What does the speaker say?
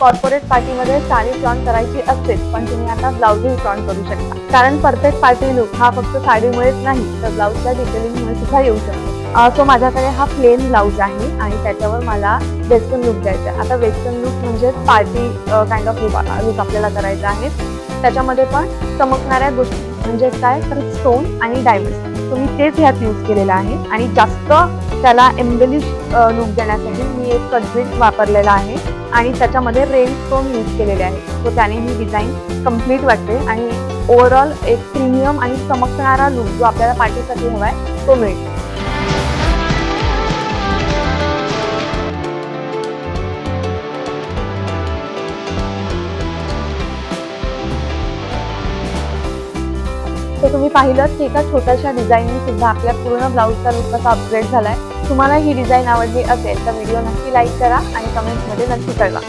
Corporate पार्टीमध्ये sari flaunt करायची असतेच, पण तुम्ही आता ब्लाउजही फ्लॉन्ट करू शकता. कारण परफेक्ट पार्टी लुक हा फक्त साडीमुळेच नाही तर ब्लाउजच्या डिटेलिंगमुळे सुद्धा येऊ शकतो. सो माझ्याकडे हा प्लेन ब्लाउज आहे आणि त्याच्यावर मला वेस्टर्न लुक द्यायचा आहे. आता वेस्टर्न लुक म्हणजे पार्टी काइंड ऑफ लुक आपल्याला करायचा आहे. त्याच्यामध्ये पण चमकणाऱ्या गोष्टी म्हणजे काय तर स्टोन आणि डायमंड तुम्ही तेच ह्यात यूज केलेला आहे. आणि जास्त त्याला एम्बेलिश लुक देण्यासाठी मी एक कटबीट वापरलेला आहे आणि त्याच्यामध्ये रेन स्टोन यूज केलेले आहे. सो त्याने ही डिझाईन कम्प्लीट वाटते आणि ओव्हरऑल एक प्रीमियम आणि चमकणारा लुक जो आपल्याला पार्टीसाठी हवा आहे तो मिळतो. तर तुम्ही पाहिलं की एका छोट्याशा डिझाईनने सुद्धा आपल्या पूर्ण ब्लाऊजचा लुक कसा अपग्रेड झालाय. तुम्हाला ही डिझाईन आवडली असेल तर व्हिडिओ नक्की लाईक करा आणि कमेंट्समध्ये नक्की कळवा.